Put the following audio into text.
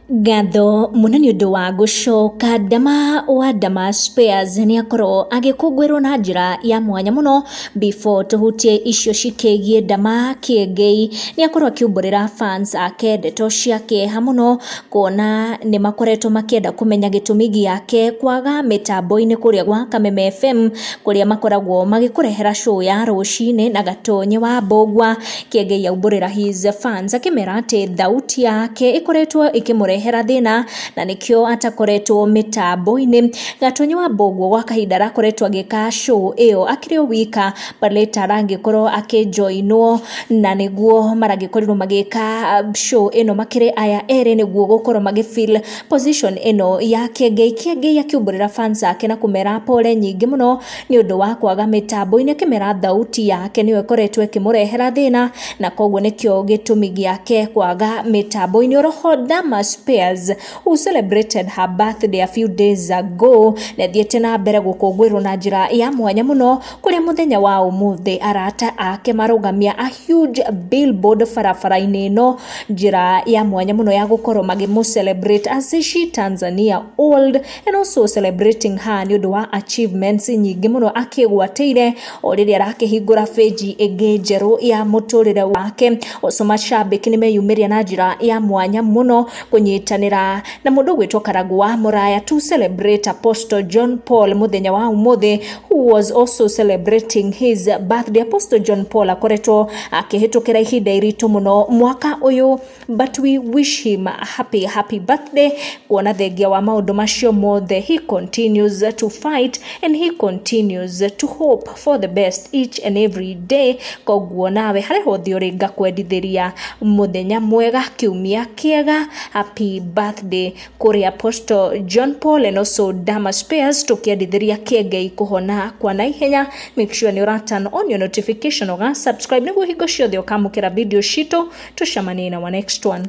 Gatho munene undu wa gucoka Dama wa Dama Spares ni akorwo agikungwirwo na njira ya mwanya muno. Before tuhutie icio cikigie Dama, Kiengei ni akorwo akiumburira fans ake ndeto ciake hamuno, kuona ni makoretwo makienda kumenya gitumi giake kwaga mitambo-ini kuria gwa Kameme FM kuria makoragwo magikurehera show ya rucini na gatonye wa Mbogwa. Kiengei aumburira his fans akimera ati thauti yake ikoretwo ikimurehera thina na nikio atakoretwo mitambo-ini. Gatonye wa Mbogwa gwa kahinda rakoretwo agika show iyo akiri wika, but later rangikorwo akijoinwo na niguo maragikorwo magika show ino makiri aya ere niguo gukorwo magifeel position ino ya Kiengei. Kiengei akiumburira fans ake na kumera pole nyingi muno ni undu wa kwaga mitambo-ini, akimera thauti yake niyo ikoretwo ikimurehera thina na koguo nikio gitumi giake kwaga mitambo-ini. Oroho Dama Spares, who celebrated her birthday a few days ago, na thiete na mbere gukungwirwo na njira ya mwanya muno, kuria muthenya wa umuthi arata ake marugamia a huge billboard farafara-ini ino, njira ya mwanya muno ya gukorwo magimu celebrate as she Tanzania old, and also celebrating her ni undu wa achievements nyingi muno akigwateire o riria arakihingura page enge njeru ya muturire wake. Also mashabiki ni meyumiria na njira ya mwanya muno kunyitanira na mundu gwitwo Karagũ wa Muraya to celebrate Apostle John Paul muthenya wa umuthi, who was also celebrating his birthday. Apostle John Paul akoretwo akihitukira ihinda iritu muno mwaka uyu, but we wish him a happy birthday. Kuona thengia wa maundu macio mothe, he continues to fight and he continues to hope for the best each and every day. Koguo nawe hare hothi uri ngakwendithiria muthenya mwega, kiumia kiega, happy birthday kuri Apostle John Paul and also Dama Spares. Tukiendithiria Kiengei kuhona kwa naihenya. Make sure ni ura turn on your notification oga subscribe niguo hingo ciothe ukamukira video cito. Tucemanie na wa next one.